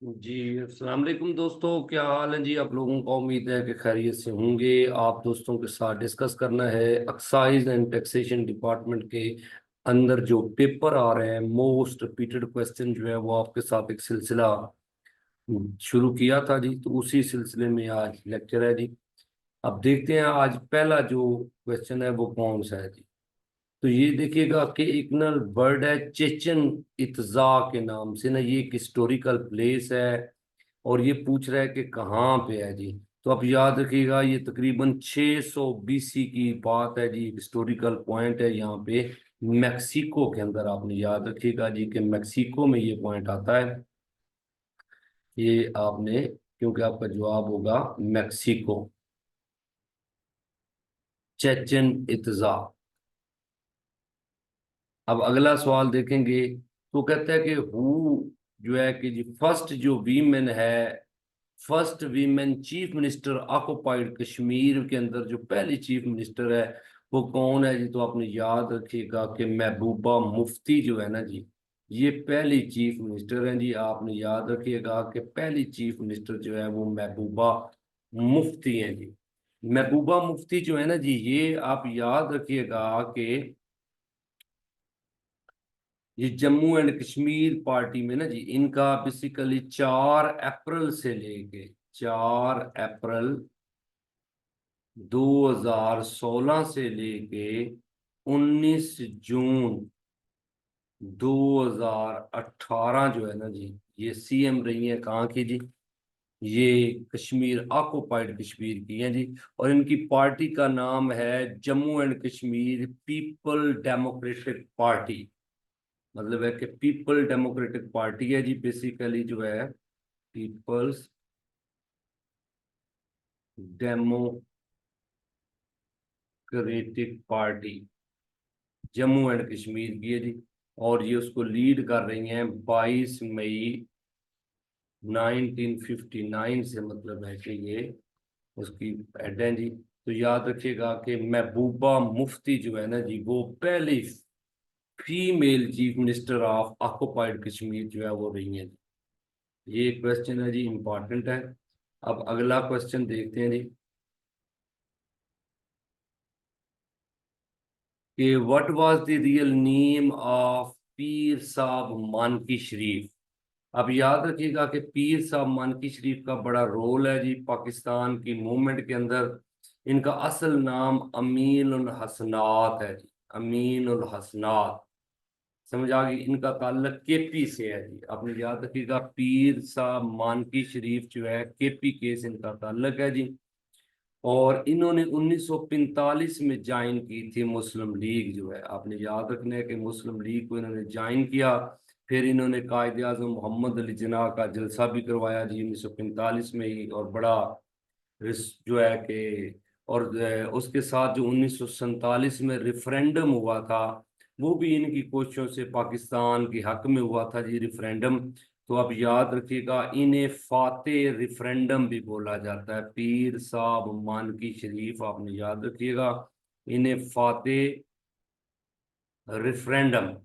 जी अस्सलाम वालेकुम दोस्तों, क्या हाल है जी आप लोगों का। उम्मीद है कि खैरियत से होंगे। आप दोस्तों के साथ डिस्कस करना है एक्साइज एंड टैक्सेशन डिपार्टमेंट के अंदर जो पेपर आ रहे हैं, मोस्ट रिपीटेड क्वेश्चन जो है वो आपके साथ एक सिलसिला शुरू किया था जी। तो उसी सिलसिले में आज लेक्चर है जी। अब देखते हैं आज पहला जो क्वेश्चन है वो कौन सा है जी। तो ये देखिएगा कि एक ना वर्ड है चेचन इत्जा के नाम से ना, ये एक हिस्टोरिकल प्लेस है और ये पूछ रहा है कि कहाँ पे है जी। तो आप याद रखिएगा ये तकरीबन 600 बीसी की बात है जी। हिस्टोरिकल पॉइंट है यहाँ पे मैक्सिको के अंदर। आपने याद रखिएगा जी कि मैक्सिको में ये पॉइंट आता है। ये आपने, क्योंकि आपका जवाब होगा मैक्सिको, चेचन इत्जा। अब अगला सवाल देखेंगे तो कहता है कि हु जो है कि जी फर्स्ट जो वीमेन है, first women chief minister occupied Kashmir के अंदर जो पहली चीफ मिनिस्टर है वो कौन है जी। तो आपने याद रखिएगा कि महबूबा मुफ्ती जो है ना जी, ये पहली चीफ मिनिस्टर हैं जी। आपने याद रखिएगा कि पहली चीफ मिनिस्टर जो है वो महबूबा मुफ्ती हैं जी। महबूबा मुफ्ती जो है ना जी, ये आप याद रखिएगा कि ये जम्मू एंड कश्मीर पार्टी में ना जी, इनका बेसिकली 4 अप्रैल से लेके 4 अप्रैल 2016 से लेके 19 जून 2018 जो है ना जी, ये सीएम रही है कहाँ की जी। ये कश्मीर ऑक्युपाइड कश्मीर की हैं जी। और इनकी पार्टी का नाम है Jammu and Kashmir people democratic party. मतलब है कि पीपल डेमोक्रेटिक पार्टी है जी, बेसिकली जो है People's Democratic Party Jammu and Kashmir की है जी। और ये उसको लीड कर रही हैं 22 मई 1959 से। मतलब है कि ये उसकी हेड हैं जी। तो याद रखिएगा कि महबूबा मुफ्ती जो है ना जी, वो पहली female chief minister of occupied Kashmir जो है वो रही हैं जी। ये क्वेश्चन है जी, इंपॉर्टेंट है। अब अगला क्वेश्चन देखते हैं जी कि what was the real name of पीर साहब मानकी शरीफ। अब याद रखिएगा कि पीर साहब मानकी शरीफ का बड़ा रोल है जी पाकिस्तान की मूवमेंट के अंदर। इनका असल नाम अमीन उल हसनात है जी। अमीन उल हसनात। समझ आ गई। इनका ताल्लुक केपी से है जी। आपने याद रखिएगा पीर साहब मानकी शरीफ जो है केपी के से इनका ताल्लुक है जी। और इन्होंने 1945 में ज्वाइन की थी मुस्लिम लीग जो है। आपने याद रखना है कि मुस्लिम लीग को इन्होंने ज्वाइन किया। फिर इन्होंने कायद आजम मोहम्मद अली जिन्ना का जलसा भी करवाया जी 1945 में ही। और बड़ा जो है कि और उसके साथ जो 1947 में रेफरेंडम हुआ था, वो भी इनकी कोशिशों से पाकिस्तान के हक में हुआ था जी रेफरेंडम। तो आप याद रखिएगा इन्हें फातेह रेफरेंडम भी बोला जाता है। पीर साहब मानकी शरीफ, आपने याद रखिएगा इन्हें फातेह रेफरेंडम,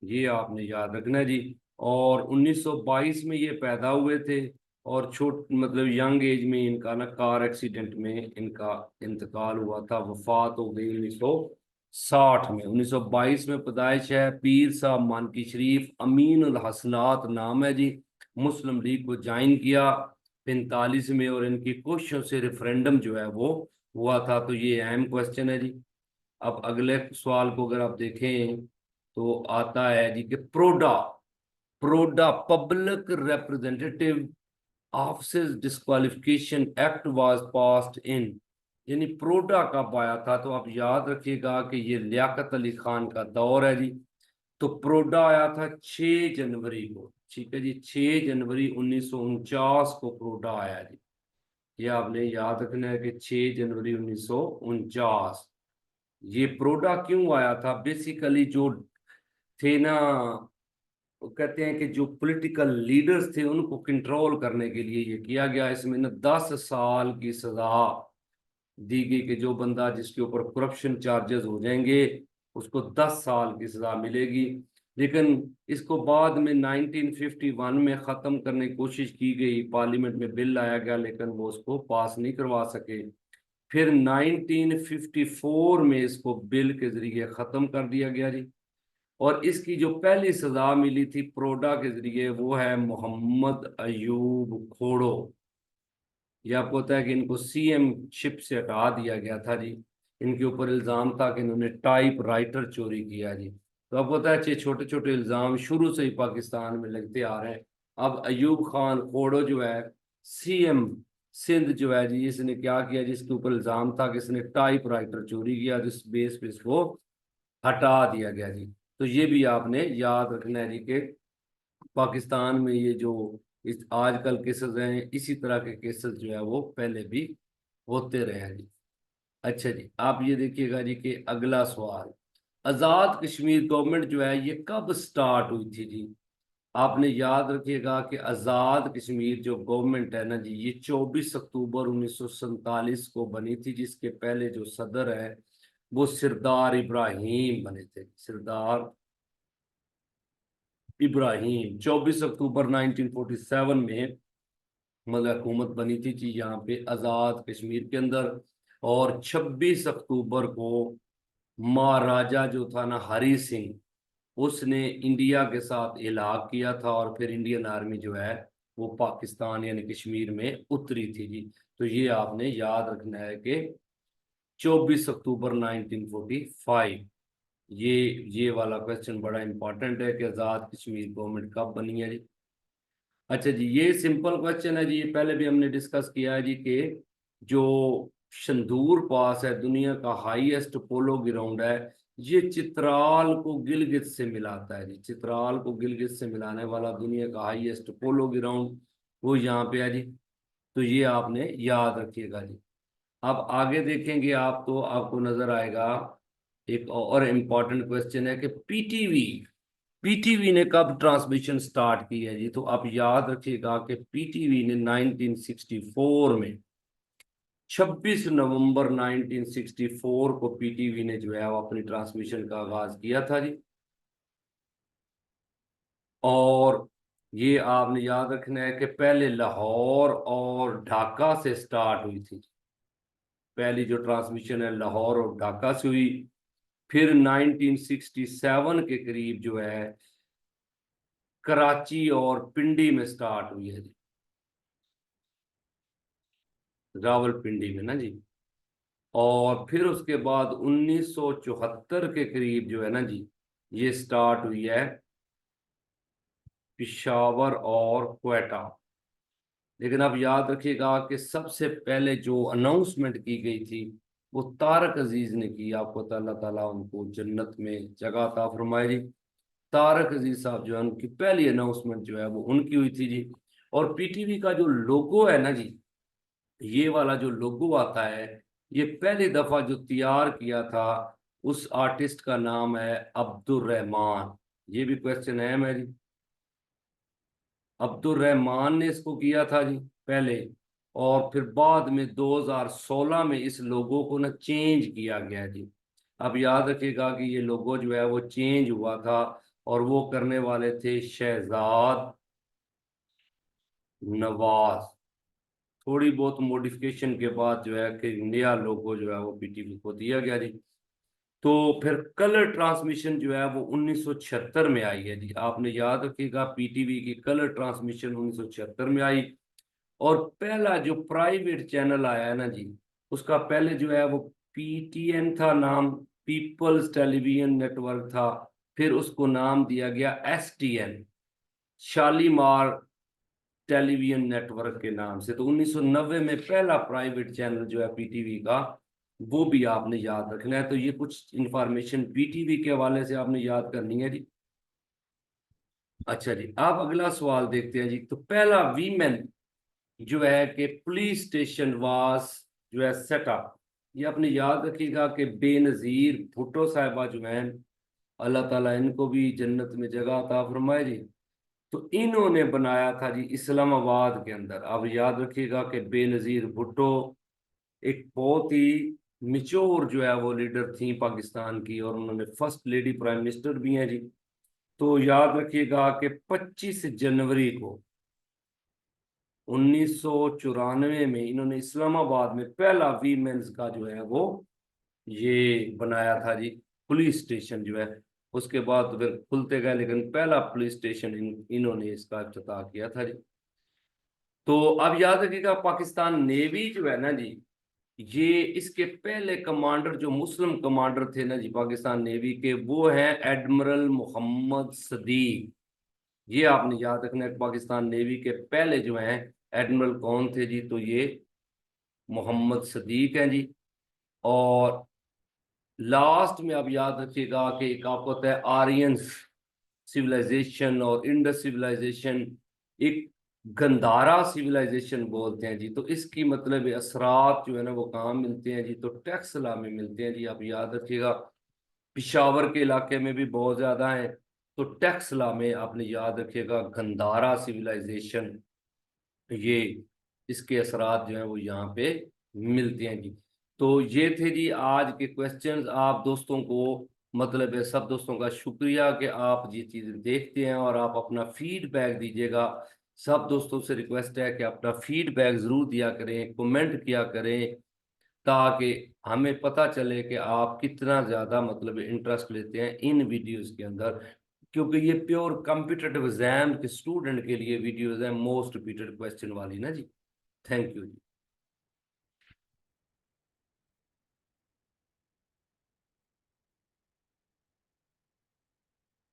ये आपने याद रखना है जी। और 1922 में ये पैदा हुए थे। और छोट मतलब यंग एज में इनका ना कार एक्सीडेंट में इनका इंतकाल हुआ था। वफात हो गई 1960 में। 1922 में पैदाइश है। पीर साहब मानकी शरीफ, अमीन उल हसनात नाम है जी। मुस्लिम लीग को ज्वाइन किया 45 में और इनकी कोशिशों से रेफरेंडम जो है वो हुआ था। तो ये अहम क्वेश्चन है जी। अब अगले सवाल को अगर आप देखें तो आता है जी कि PRODA, PRODA public representative office disqualification act was passed in. यानी प्रोडा कब आया था। तो आप याद रखिएगा कि ये लियाकत अली खान का दौर है जी। तो प्रोडा आया था 6 जनवरी को। ठीक है जी, 6 जनवरी 1949 को प्रोडा आया जी। ये आपने याद रखना है कि 6 जनवरी 1949 ये प्रोडा क्यों आया था। बेसिकली जो थे ना, वो कहते हैं कि जो पॉलिटिकल लीडर्स थे उनको कंट्रोल करने के लिए ये किया गया। इसमें ना 10 साल की सजा दी गई कि जो बंदा जिसके ऊपर करप्शन चार्जेस हो जाएंगे उसको 10 साल की सजा मिलेगी। लेकिन इसको बाद में 1951 में ख़त्म करने की कोशिश की गई, पार्लियामेंट में बिल लाया गया, लेकिन वो उसको पास नहीं करवा सके। फिर 1954 में इसको बिल के जरिए ख़त्म कर दिया गया जी। और इसकी जो पहली सजा मिली थी प्रोडा के जरिए वो है मोहम्मद अयूब खोड़ो। ये आपको पता है कि इनको सीएम शिप से हटा दिया गया था जी। इनके ऊपर इल्जाम था कि इन्होंने टाइप राइटर चोरी किया जी। तो आपको पता है छोटे छोटे इल्जाम शुरू से ही पाकिस्तान में लगते आ रहे हैं। अब अयूब खान खोड़ो जो है सीएम सिंध जो है जी, इसने क्या किया, जिसके ऊपर इल्जाम था कि इसने टाइप राइटर चोरी किया, जिस बेस पे इसको हटा दिया गया जी। तो ये भी आपने याद रखना है जी कि पाकिस्तान में ये जो इस आजकल केसेस हैं, इसी तरह के केसेस जो है वो पहले भी होते रहे हैं जी। अच्छा जी, आप ये देखिएगा जी कि अगला सवाल, आजाद कश्मीर गवर्नमेंट जो है ये कब स्टार्ट हुई थी जी। आपने याद रखिएगा कि आजाद कश्मीर जो गवर्नमेंट है ना जी, ये 24 अक्टूबर 1947 को बनी थी, जिसके पहले जो सदर है वो सरदार इब्राहिम बने थे। सरदार इब्राहिम 24 अक्टूबर 1947 में मतलब हुकूमत बनी थी जी यहाँ पे आज़ाद कश्मीर के अंदर। और 26 अक्टूबर को महाराजा जो था ना हरी सिंह, उसने इंडिया के साथ इलाक किया था, और फिर इंडियन आर्मी जो है वो पाकिस्तान यानी कश्मीर में उतरी थी जी। तो ये आपने याद रखना है कि 24 अक्टूबर 1945, ये ये वाला क्वेश्चन बड़ा इंपॉर्टेंट है कि आज़ाद कश्मीर गवर्नमेंट कब बनी है जी। अच्छा जी, ये सिंपल क्वेश्चन है जी, ये पहले भी हमने डिस्कस किया है जी कि जो शंदूर पास है दुनिया का हाईएस्ट पोलो ग्राउंड है, ये चित्राल को गिलगित से मिलाता है जी। चित्राल को गिलगित से मिलाने वाला दुनिया का हाईएस्ट पोलो ग्राउंड वो यहाँ पे है जी। तो ये आपने याद रखिएगा जी। अब आगे देखेंगे आप तो आपको नजर आएगा एक और इम्पॉर्टेंट क्वेश्चन है कि पीटीवी पीटीवी ने कब ट्रांसमिशन स्टार्ट की है जी। तो आप याद रखिएगा कि पीटीवी ने 1964 में 26 नवंबर 1964 को पीटीवी ने जो है वो अपनी ट्रांसमिशन का आगाज किया था जी। और ये आपने याद रखना है कि पहले लाहौर और ढाका से स्टार्ट हुई थी। पहली जो ट्रांसमिशन है लाहौर और ढाका से हुई। फिर 1967 के करीब जो है कराची और पिंडी में स्टार्ट हुई है जी, रावलपिंडी में ना जी। और फिर उसके बाद 1974 के करीब जो है ना जी, ये स्टार्ट हुई है पिशावर और क्वेटा। लेकिन आप याद रखिएगा कि सबसे पहले जो अनाउंसमेंट की गई थी वो तारक अजीज ने की। आपको तो अल्लाह ताला उनको जन्नत में जगह अता फरमाए जी। तारक अजीज साहब जो है उनकी पहली अनाउंसमेंट जो है वो उनकी हुई थी जी। और पीटीवी का जो लोगो है ना जी, ये वाला जो लोगो आता है, ये पहली दफा जो तैयार किया था उस आर्टिस्ट का नाम है अब्दुल रहमान। ये भी क्वेश्चन है मेरी। अब्दुल रहमान ने इसको किया था जी पहले। और फिर बाद में 2016 में इस लोगो को ना चेंज किया गया जी। अब याद रखिएगा कि ये लोगो जो है वो चेंज हुआ था, और वो करने वाले थे शहजाद नवाज। थोड़ी बहुत मॉडिफिकेशन के बाद जो है कि नया लोगो जो है वो पीटीवी को दिया गया जी। तो फिर कलर ट्रांसमिशन जो है वो 1976 में आई है जी। आपने याद रखिएगा पीटीवी की कलर ट्रांसमिशन 1976 में आई। और पहला जो प्राइवेट चैनल आया है ना जी, उसका पहले जो है वो पीटीएन था नाम, पीपल्स टेलीविजन नेटवर्क था। फिर उसको नाम दिया गया एसटीएन, शालीमार टेलीविजन नेटवर्क के नाम से। तो 1990 में पहला प्राइवेट चैनल जो है पीटीवी का, वो भी आपने याद रखना है। तो ये कुछ इंफॉर्मेशन पीटीवी के हवाले से आपने याद करनी है जी। अच्छा जी, आप अगला सवाल देखते हैं जी। तो पहला वीमेन जो है कि पुलिस स्टेशन वास जो है सेटअप, ये आपने याद रखिएगा कि बेनजीर भुट्टो साहिबा जो हैं, अल्लाह ताला इनको भी जन्नत में जगह अता फरमाए जी। तो इन्होंने बनाया था जी इस्लामाबाद के अंदर। अब याद रखिएगा कि बेनजीर भुट्टो एक बहुत ही मिच्योर जो है वो लीडर थी पाकिस्तान की, और उन्होंने फर्स्ट लेडी प्राइम मिनिस्टर भी हैं जी। तो याद रखिएगा कि 25 जनवरी को 1994 में इन्होंने इस्लामाबाद में पहला वीमेंस का जो है वो ये बनाया था जी, पुलिस स्टेशन जो है। उसके बाद तो फिर खुलते गए, लेकिन पहला पुलिस स्टेशन इन्होंने इसका इफ्तिताह किया था जी। तो अब याद रखिएगा, पाकिस्तान नेवी जो है ना जी, ये इसके पहले कमांडर जो मुस्लिम कमांडर थे ना जी पाकिस्तान नेवी के, वो हैं एडमिरल मोहम्मद सदीक। ये आपने याद रखना है, पाकिस्तान नेवी के पहले जो हैं एडमिरल कौन थे जी, तो ये मोहम्मद सदीक हैं जी। और लास्ट में आप याद रखिएगा कि एक आपको होता है आर्यंस सिविलाइजेशन और इंडस सिविलाइजेशन, एक गंधारा सिविलाइजेशन बोलते हैं जी। तो इसकी मतलब असरात जो है ना वो कहाँ मिलते हैं जी, तो टैक्सला में मिलते हैं जी। आप याद रखिएगा, पिशावर के इलाके में भी बहुत ज्यादा है, तो टैक्सला में आपने याद रखिएगा गंधारा सिविलाइजेशन, ये इसके असरात जो है वो यहाँ पे मिलते हैं जी। तो ये थे जी आज के क्वेश्चंस। आप दोस्तों को मतलब है, सब दोस्तों का शुक्रिया कि आप ये चीजें देखते हैं और आप अपना फीडबैक दीजिएगा। सब दोस्तों से रिक्वेस्ट है कि अपना फीडबैक जरूर दिया करें, कमेंट किया करें, ताकि हमें पता चले कि आप कितना ज्यादा मतलब इंटरेस्ट लेते हैं इन वीडियोस के अंदर। क्योंकि ये प्योर कॉम्पिटिटिव एग्जाम के स्टूडेंट के लिए वीडियोस हैं, मोस्ट रिपीटेड क्वेश्चन वाली ना जी। Thank you ji.